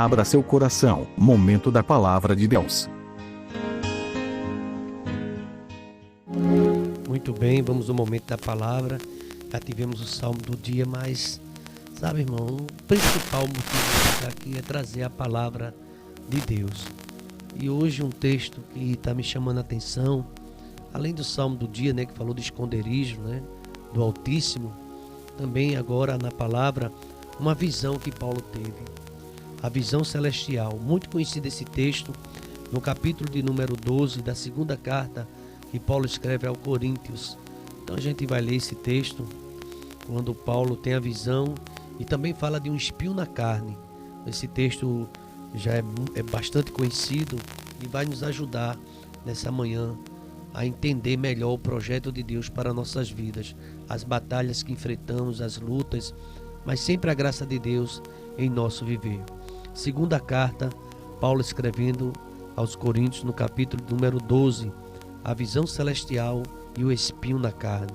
Abra seu coração. Momento da Palavra de Deus. Muito bem, vamos ao momento da palavra. Já tivemos o salmo do dia, mas, sabe, irmão, o principal motivo aqui é trazer a palavra de Deus. E hoje um texto que está me chamando a atenção, além do salmo do dia, né, que falou de esconderijo, né, do Altíssimo, também agora na palavra, uma visão que Paulo teve. A visão celestial. Muito conhecido esse texto no capítulo de número 12 da segunda carta que Paulo escreve ao Coríntios. Então a gente vai ler esse texto quando Paulo tem a visão e também fala de um espinho na carne. Esse texto já é bastante conhecido e vai nos ajudar nessa manhã a entender melhor o projeto de Deus para nossas vidas, as batalhas que enfrentamos, as lutas, mas sempre a graça de Deus em nosso viver. Segunda carta, Paulo escrevendo aos Coríntios no capítulo número 12, a visão celestial e o espinho na carne.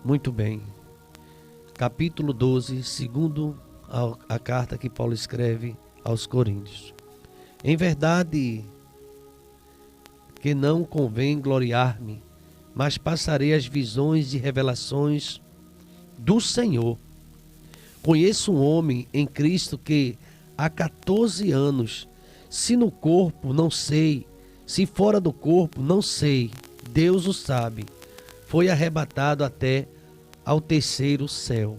Muito bem. Capítulo 12, segundo a carta que Paulo escreve aos Coríntios. Em verdade que não convém gloriar-me, mas passarei as visões e revelações do Senhor. Conheço um homem em Cristo que há 14 anos, se no corpo não sei, se fora do corpo não sei, Deus o sabe, foi arrebatado até ao terceiro céu.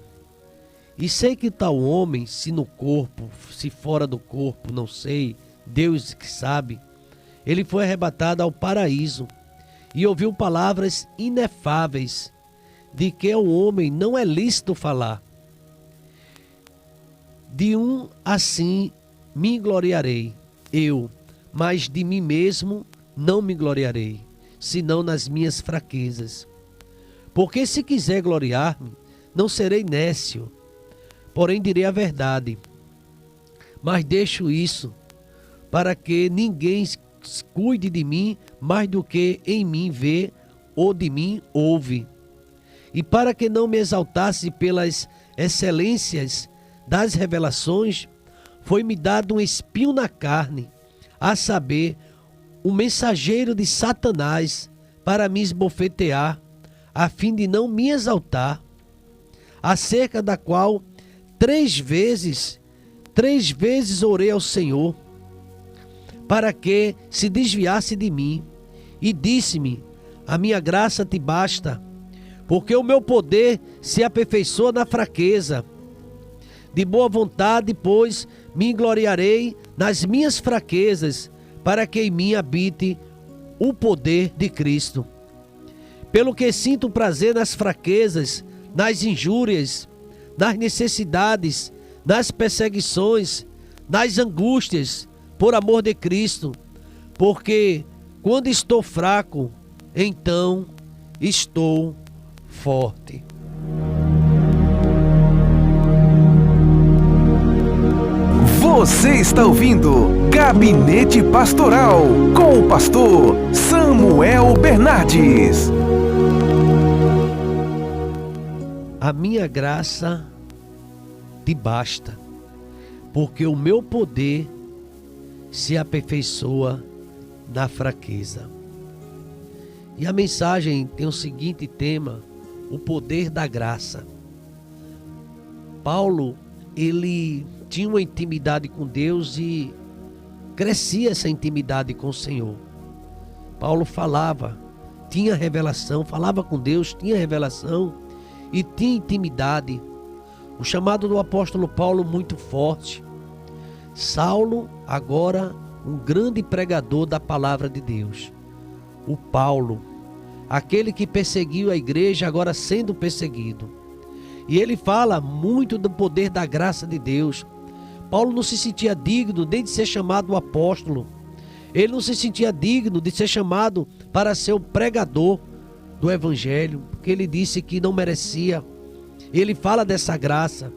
E sei que tal homem, se no corpo, se fora do corpo não sei, Deus que sabe, ele foi arrebatado ao paraíso e ouviu palavras inefáveis, de que ao homem não é lícito falar. De um assim me gloriarei, eu, mas de mim mesmo não me gloriarei, senão nas minhas fraquezas. Porque se quiser gloriar-me, não serei nécio, porém direi a verdade. Mas deixo isso, para que ninguém cuide de mim mais do que em mim vê ou de mim ouve. E para que não me exaltasse pelas excelências das revelações, foi-me dado um espinho na carne, a saber, um mensageiro de Satanás, para me esbofetear, a fim de não me exaltar, acerca da qual três vezes orei ao Senhor, para que se desviasse de mim, e disse-me: a minha graça te basta, porque o meu poder se aperfeiçoa na fraqueza. De boa vontade, pois, me gloriarei nas minhas fraquezas, para que em mim habite o poder de Cristo. Pelo que sinto prazer nas fraquezas, nas injúrias, nas necessidades, nas perseguições, nas angústias, por amor de Cristo, porque quando estou fraco, então estou forte. Você está ouvindo Gabinete Pastoral com o pastor Samuel Bernardes. A minha graça te basta, porque o meu poder se aperfeiçoa na fraqueza. E a mensagem tem o seguinte tema: o poder da graça. Paulo, ele tinha uma intimidade com Deus e crescia essa intimidade com o Senhor. Paulo falava, tinha revelação, falava com Deus, tinha revelação e tinha intimidade. O chamado do apóstolo Paulo muito forte. Saulo, agora um grande pregador da palavra de Deus. O Paulo, aquele que perseguiu a igreja, agora sendo perseguido. E ele fala muito do poder da graça de Deus. Paulo não se sentia digno nem de ser chamado apóstolo. Ele não se sentia digno de ser chamado para ser o pregador do evangelho, porque ele disse que não merecia. Ele fala dessa graça.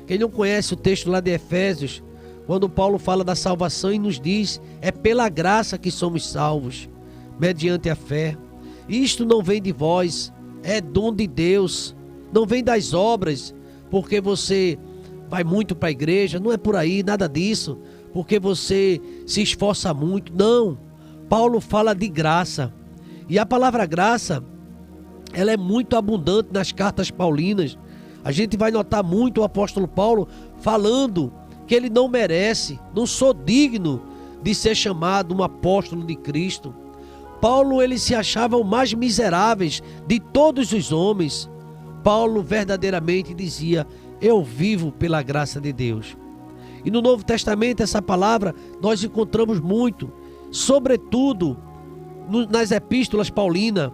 Quem não conhece o texto lá de Efésios, quando Paulo fala da salvação e nos diz, é pela graça que somos salvos, mediante a fé. Isto não vem de vós, é dom de Deus, não vem das obras, porque você vai muito para a igreja, não é por aí, nada disso, porque você se esforça muito, não. Paulo fala de graça, e a palavra graça, ela é muito abundante nas cartas paulinas. A gente vai notar muito o apóstolo Paulo falando que ele não merece, não sou digno de ser chamado um apóstolo de Cristo. Paulo, ele se achava o mais miserável de todos os homens. Paulo verdadeiramente dizia: eu vivo pela graça de Deus. E no Novo Testamento essa palavra nós encontramos muito, sobretudo nas epístolas paulinas.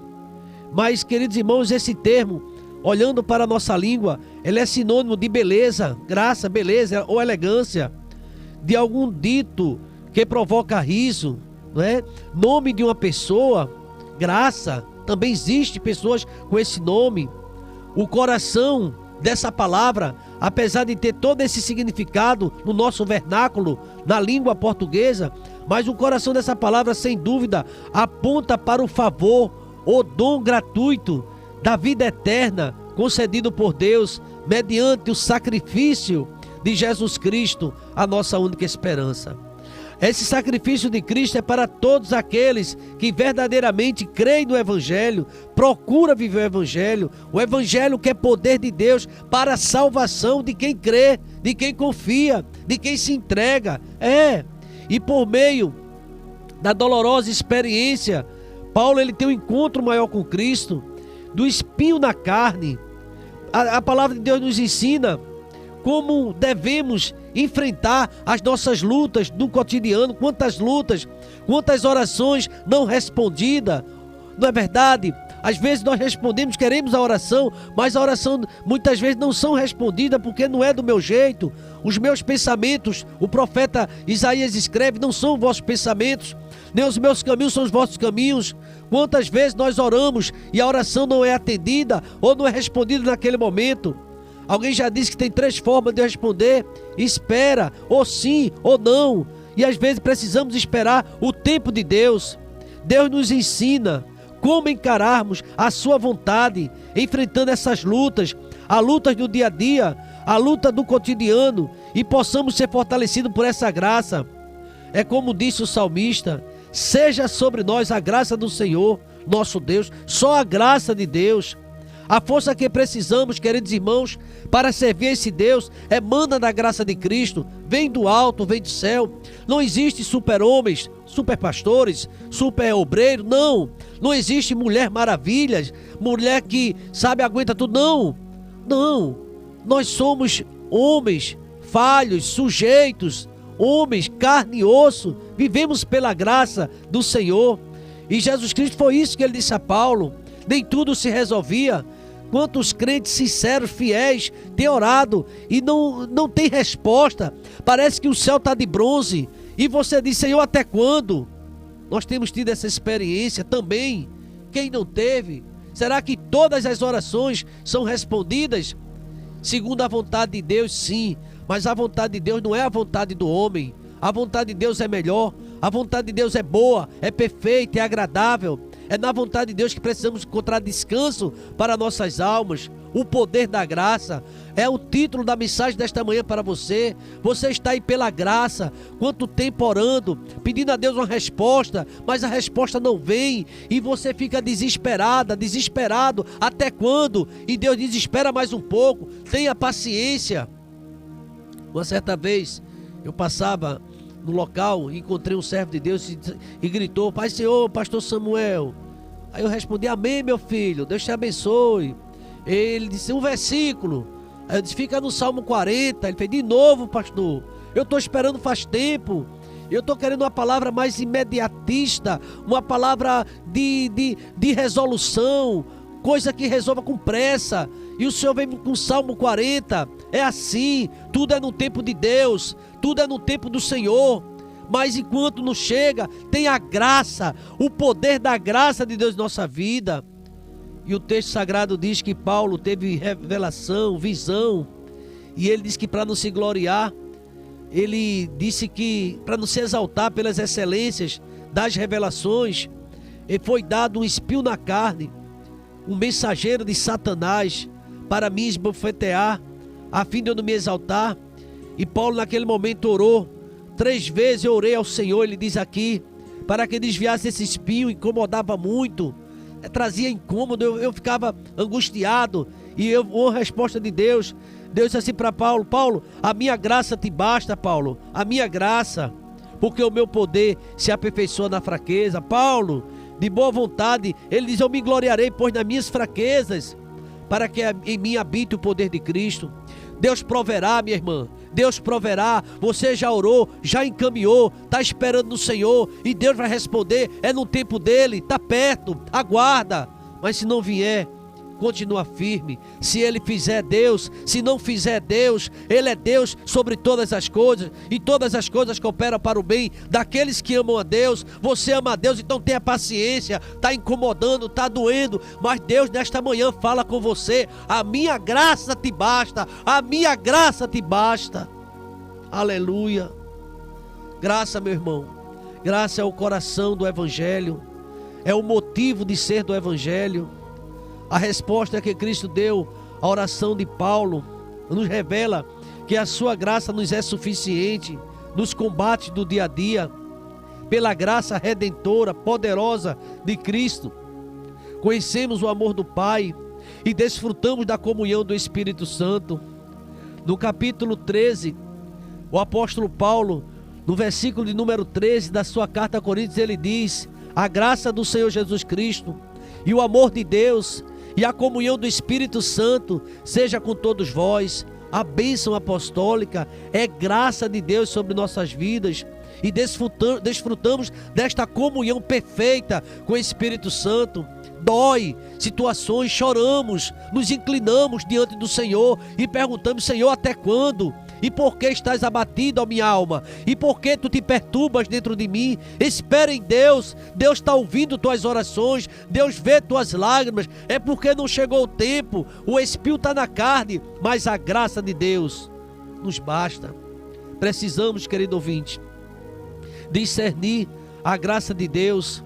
Mas, queridos irmãos, esse termo, olhando para a nossa língua, ele é sinônimo de beleza, graça, beleza ou elegância, de algum dito que provoca riso, não é? Nome de uma pessoa, graça, também existe pessoas com esse nome. O coração dessa palavra, apesar de ter todo esse significado no nosso vernáculo, na língua portuguesa, mas o coração dessa palavra, sem dúvida, aponta para o favor, o dom gratuito da vida eterna concedido por Deus mediante o sacrifício de Jesus Cristo, a nossa única esperança. Esse sacrifício de Cristo é para todos aqueles que verdadeiramente creem no Evangelho, procura viver o Evangelho que é poder de Deus para a salvação de quem crê, de quem confia, de quem se entrega. E por meio da dolorosa experiência, Paulo, ele tem um encontro maior com Cristo, do espinho na carne. A palavra de Deus nos ensina como devemos enfrentar as nossas lutas do cotidiano. Quantas lutas, quantas orações não respondidas, não é verdade? Às vezes nós respondemos, queremos a oração, mas a oração muitas vezes não são respondidas porque não é do meu jeito. Os meus pensamentos, o profeta Isaías escreve, não são os vossos pensamentos, nem os meus caminhos são os vossos caminhos. Quantas vezes nós oramos e a oração não é atendida ou não é respondida naquele momento? Alguém já disse que tem 3 formas de eu responder: espera, ou sim, ou não. E às vezes precisamos esperar o tempo de Deus. Deus nos ensina como encararmos a sua vontade, enfrentando essas lutas, a luta do dia a dia, a luta do cotidiano, e possamos ser fortalecidos por essa graça. É como disse o salmista: seja sobre nós a graça do Senhor, nosso Deus, só a graça de Deus. A força que precisamos, queridos irmãos, para servir esse Deus, emana da graça de Cristo, vem do alto, vem do céu. Não existe super-homens, super-pastores, super-obreiro, não. Não existe mulher maravilhas, mulher que sabe, aguenta tudo, não. Não, nós somos homens falhos, sujeitos, homens, carne e osso, vivemos pela graça do Senhor. E Jesus Cristo, foi isso que ele disse a Paulo: nem tudo se resolvia. Quantos crentes sinceros, fiéis, têm orado e não tem resposta. Parece que o céu está de bronze. E você diz: Senhor, até quando? Nós temos tido essa experiência também. Quem não teve? Será que todas as orações são respondidas? Segundo a vontade de Deus, sim. Mas a vontade de Deus não é a vontade do homem. A vontade de Deus é melhor. A vontade de Deus é boa, é perfeita, é agradável. É na vontade de Deus que precisamos encontrar descanso para nossas almas. O poder da graça é o título da mensagem desta manhã para você. Você está aí pela graça. Quanto tempo orando, pedindo a Deus uma resposta, mas a resposta não vem e você fica desesperada, desesperado. Até quando? E Deus diz: espera mais um pouco, tenha paciência. Uma certa vez eu passava no local, encontrei um servo de Deus e gritou: Pai Senhor, pastor Samuel. Aí eu respondi: amém, meu filho, Deus te abençoe. Ele disse um versículo. Aí eu disse: fica no Salmo 40. Ele fez: de novo, pastor, eu estou esperando faz tempo. Eu estou querendo uma palavra mais imediatista, uma palavra de resolução, coisa que resolva com pressa. E o Senhor vem com o Salmo 40. É assim, tudo é no tempo de Deus, tudo é no tempo do Senhor. Mas enquanto não chega, tem a graça, o poder da graça de Deus em nossa vida. E o texto sagrado diz que Paulo teve revelação, visão. E ele diz que para não se gloriar, ele disse que para não se exaltar pelas excelências das revelações, foi dado um espinho na carne, um mensageiro de Satanás, para me esbofetear, a fim de eu não me exaltar. E Paulo naquele momento orou. 3 vezes eu orei ao Senhor, ele diz aqui, para que desviasse esse espinho, incomodava muito, trazia incômodo, eu ficava angustiado. E a resposta de Deus, Deus disse assim para Paulo: Paulo, a minha graça te basta, Paulo, a minha graça, porque o meu poder se aperfeiçoa na fraqueza. Paulo, de boa vontade, ele diz: eu me gloriarei, pois nas minhas fraquezas, para que em mim habite o poder de Cristo. Deus proverá, minha irmã, Deus proverá. Você já orou, já encaminhou, está esperando no Senhor, e Deus vai responder, é no tempo dele, está perto, aguarda. Mas se não vier, continua firme. Se ele fizer, Deus; se não fizer, Deus. Ele é Deus sobre todas as coisas, e todas as coisas cooperam para o bem daqueles que amam a Deus. Você ama a Deus, então tenha paciência. Está incomodando, está doendo, mas Deus nesta manhã fala com você: a minha graça te basta, a minha graça te basta. Aleluia. Graça, meu irmão, graça é o coração do Evangelho, é o motivo de ser do Evangelho. A resposta que Cristo deu à oração de Paulo nos revela que a sua graça nos é suficiente nos combates do dia a dia. Pela graça redentora, poderosa de Cristo, conhecemos o amor do Pai e desfrutamos da comunhão do Espírito Santo. No capítulo 13, o apóstolo Paulo, no versículo de número 13 da sua carta a Coríntios, ele diz: a graça do Senhor Jesus Cristo e o amor de Deus e a comunhão do Espírito Santo seja com todos vós. A bênção apostólica é graça de Deus sobre nossas vidas, e desfrutamos desta comunhão perfeita com o Espírito Santo. Dói situações, choramos, nos inclinamos diante do Senhor e perguntamos: Senhor, até quando? E por que estás abatido, ó minha alma? E por que tu te perturbas dentro de mim? Espera em Deus. Deus está ouvindo tuas orações, Deus vê tuas lágrimas. É porque não chegou o tempo, o espinho está na carne, mas a graça de Deus nos basta. Precisamos, querido ouvinte, discernir a graça de Deus.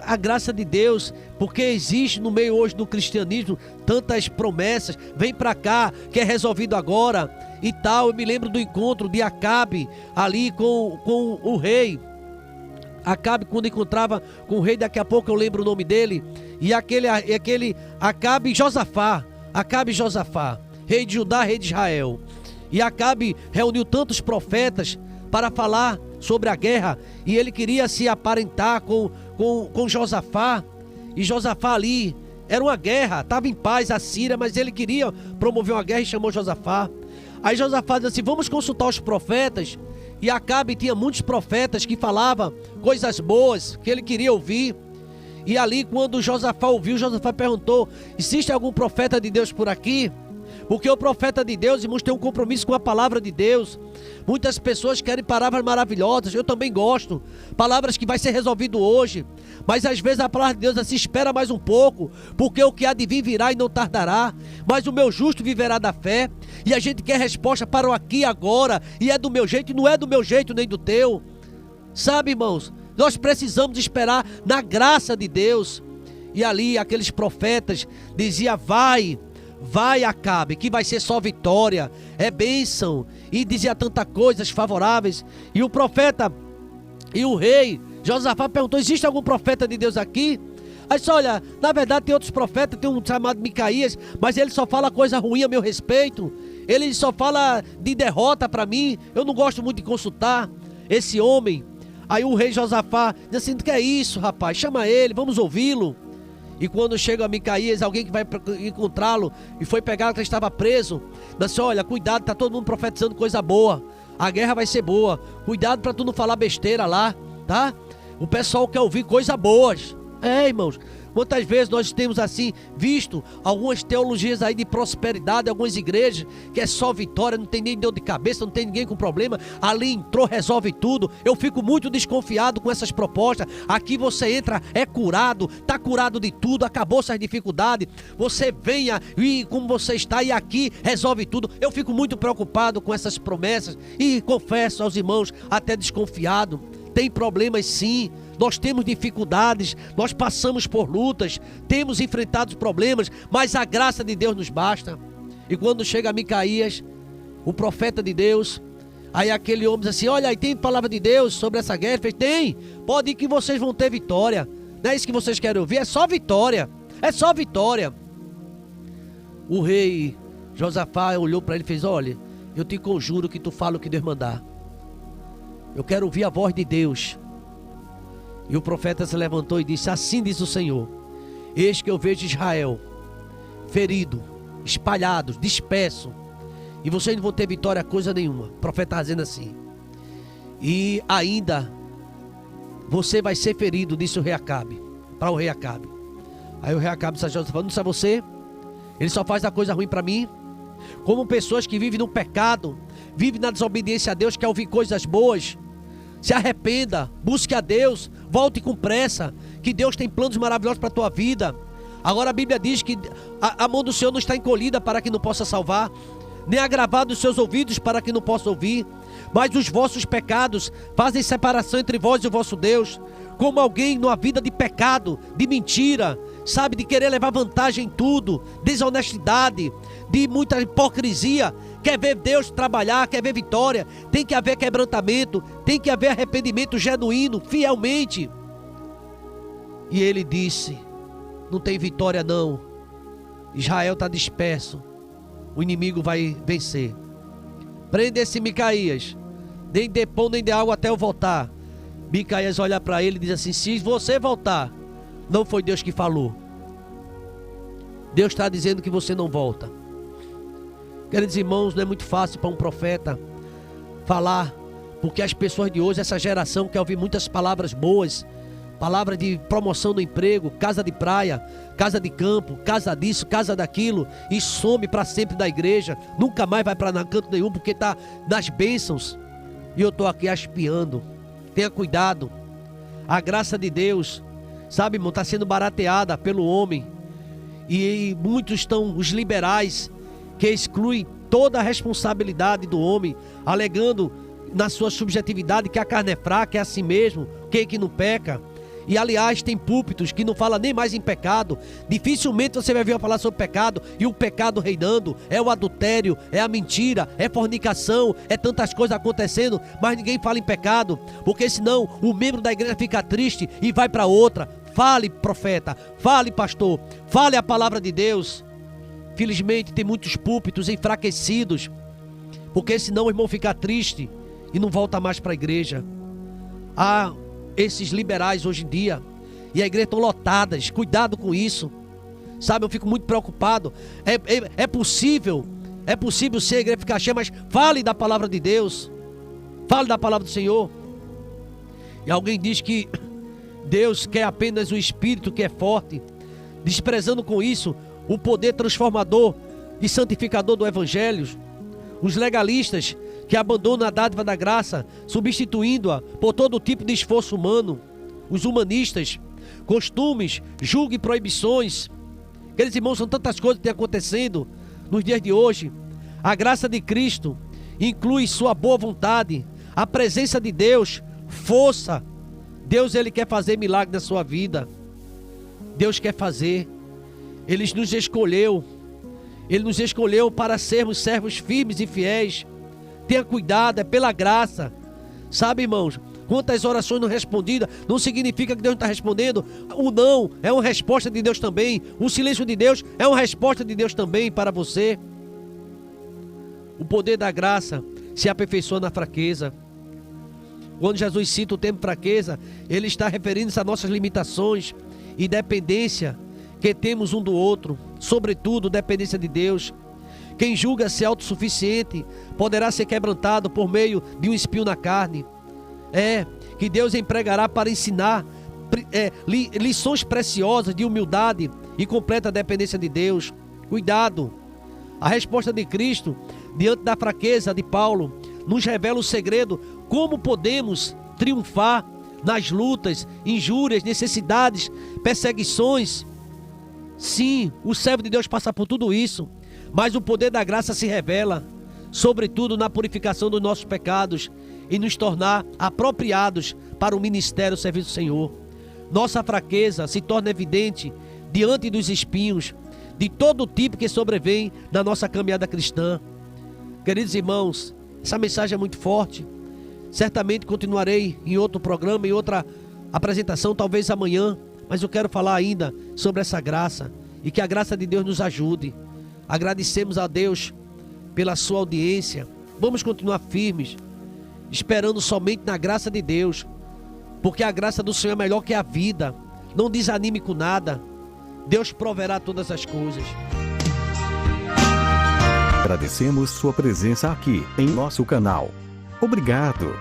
A graça de Deus, porque existe no meio hoje do cristianismo tantas promessas: vem para cá, que é resolvido agora e tal. Eu me lembro do encontro de Acabe ali com o rei. Acabe, quando encontrava com o rei, daqui a pouco eu lembro o nome dele, e aquele Acabe e Josafá, rei de Judá, rei de Israel. E Acabe reuniu tantos profetas para falar sobre a guerra, e ele queria se aparentar com Josafá. E Josafá ali, era uma guerra, estava em paz a Síria, mas ele queria promover uma guerra e chamou Josafá. Aí Josafá disse assim: vamos consultar os profetas. E Acabe tinha muitos profetas que falavam coisas boas que ele queria ouvir. E ali, quando Josafá ouviu, Josafá perguntou: existe algum profeta de Deus por aqui? Porque o profeta de Deus, irmãos, tem um compromisso com a palavra de Deus. Muitas pessoas querem palavras maravilhosas, eu também gosto, palavras que vai ser resolvido hoje, mas às vezes a palavra de Deus assim: espera mais um pouco, porque o que há de vir virá e não tardará, mas o meu justo viverá da fé. E a gente quer resposta para o aqui e agora, e é do meu jeito, e não é do meu jeito nem do teu. Sabe, irmãos, nós precisamos esperar na graça de Deus. E ali aqueles profetas diziam: vai Acabe, que vai ser só vitória, é bênção, e dizia tantas coisas favoráveis. E o profeta e o rei Josafá perguntou: existe algum profeta de Deus aqui? Aí disse: olha, na verdade tem outros profetas, tem um chamado Micaías, mas ele só fala coisa ruim a meu respeito, ele só fala de derrota para mim, eu não gosto muito de consultar esse homem. Aí o rei Josafá diz assim: que é isso, rapaz, chama ele, vamos ouvi-lo. E quando chega a Micaías, alguém que vai encontrá-lo e foi pegar que ele estava preso, disse: olha, cuidado, está todo mundo profetizando coisa boa, a guerra vai ser boa, cuidado para tu não falar besteira lá, tá? O pessoal quer ouvir coisas boas. Irmãos, quantas vezes nós temos assim visto algumas teologias aí de prosperidade, algumas igrejas que é só vitória, não tem nem dor de cabeça, não tem ninguém com problema, ali entrou, resolve tudo. Eu fico muito desconfiado com essas propostas. Aqui você entra, é curado, está curado de tudo, acabou suas dificuldades, você venha e como você está, e aqui resolve tudo. Eu fico muito preocupado com essas promessas e confesso aos irmãos, até desconfiado. tem problemas sim, nós temos dificuldades, nós passamos por lutas, temos enfrentado problemas, mas a graça de Deus nos basta. E quando chega Micaías, o profeta de Deus, aí aquele homem diz assim: olha, aí tem palavra de Deus sobre essa guerra? Ele fez: tem, pode ir que vocês vão ter vitória. Não é isso que vocês querem ouvir, é só vitória, é só vitória. O rei Josafá olhou para ele e fez: olha, eu te conjuro que tu fala o que Deus mandar. Eu quero ouvir a voz de Deus. E o profeta se levantou e disse: assim diz o Senhor, eis que eu vejo Israel ferido, espalhado, disperso, e vocês não vão ter vitória coisa nenhuma. O profeta está dizendo assim. E ainda você vai ser ferido, disse o rei Acabe, para o rei Acabe. Aí o rei Acabe disse a Josafá: não sabe você? Ele só faz a coisa ruim para mim. Como pessoas que vivem no pecado, vivem na desobediência a Deus, quer ouvir coisas boas. Se arrependa, busque a Deus, volte com pressa, que Deus tem planos maravilhosos para a tua vida. Agora a Bíblia diz que a mão do Senhor não está encolhida para que não possa salvar, nem agravado os seus ouvidos para que não possa ouvir. Mas os vossos pecados fazem separação entre vós e o vosso Deus. Como alguém numa vida de pecado, de mentira, sabe, de querer levar vantagem em tudo, desonestidade, de muita hipocrisia, quer ver Deus trabalhar, quer ver vitória, tem que haver quebrantamento, tem que haver arrependimento genuíno, fielmente. E ele disse: não tem vitória não, Israel está disperso, o inimigo vai vencer. Prende esse Micaías, nem dê pão nem dê água até eu voltar. Micaías olha para ele e diz assim: se você voltar, não foi Deus que falou, Deus está dizendo que você não volta. Queridos irmãos, não é muito fácil para um profeta falar, porque as pessoas de hoje, essa geração, quer ouvir muitas palavras boas, palavra de promoção no emprego, casa de praia, casa de campo, casa disso, casa daquilo, e some para sempre da igreja, nunca mais vai para canto nenhum, porque está nas bênçãos. E eu estou aqui espiando. Tenha cuidado. A graça de Deus, sabe, irmão, está sendo barateada pelo homem. E muitos estão, os liberais, que excluem toda a responsabilidade do homem, alegando na sua subjetividade que a carne é fraca, é assim mesmo, quem é que não peca. E aliás, tem púlpitos que não falam nem mais em pecado. Dificilmente você vai ver eu falar sobre pecado, e o pecado reinando, é o adultério, é a mentira, é fornicação, é tantas coisas acontecendo, mas ninguém fala em pecado, porque senão o membro da igreja fica triste e vai para outra. Fale, profeta, fale, pastor, fale a palavra de Deus. Felizmente tem muitos púlpitos enfraquecidos, porque senão o irmão fica triste e não volta mais para a igreja. Há esses liberais hoje em dia, e a igreja estão lotadas. Cuidado com isso, sabe, eu fico muito preocupado. É possível ser a igreja ficar cheia, mas fale da palavra de Deus, fale da palavra do Senhor. E alguém diz que Deus quer apenas o Espírito que é forte, desprezando com isso o poder transformador e santificador do Evangelho. Os legalistas que abandonam a dádiva da graça, substituindo-a por todo tipo de esforço humano. Os humanistas, costumes, julgo e proibições. Queridos irmãos, são tantas coisas que têm acontecendo nos dias de hoje. A graça de Cristo inclui sua boa vontade, a presença de Deus, força. Deus, Ele quer fazer milagre na sua vida. Deus quer fazer. Ele nos escolheu. Ele nos escolheu para sermos servos firmes e fiéis. Tenha cuidado, é pela graça. Sabe, irmãos, quantas orações não respondidas, não significa que Deus não está respondendo. O não é uma resposta de Deus também. O silêncio de Deus é uma resposta de Deus também para você. O poder da graça se aperfeiçoa na fraqueza. Quando Jesus cita o termo fraqueza, Ele está referindo-se a nossas limitações e dependência que temos um do outro, sobretudo dependência de Deus. Quem julga-se autossuficiente poderá ser quebrantado por meio de um espinho na carne. Que Deus empregará para ensinar lições preciosas de humildade e completa dependência de Deus. Cuidado! A resposta de Cristo diante da fraqueza de Paulo nos revela o segredo como podemos triunfar nas lutas, injúrias, necessidades, perseguições. Sim, o servo de Deus passa por tudo isso, mas o poder da graça se revela, sobretudo na purificação dos nossos pecados e nos tornar apropriados para o ministério, o serviço do Senhor. Nossa fraqueza se torna evidente diante dos espinhos de todo tipo que sobrevém na nossa caminhada cristã. Queridos irmãos, essa mensagem é muito forte. Certamente continuarei em outro programa, em outra apresentação, talvez amanhã, mas eu quero falar ainda sobre essa graça e que a graça de Deus nos ajude. Agradecemos a Deus pela sua audiência. Vamos continuar firmes, esperando somente na graça de Deus, porque a graça do Senhor é melhor que a vida. Não desanime com nada. Deus proverá todas as coisas. Agradecemos sua presença aqui em nosso canal. Obrigado.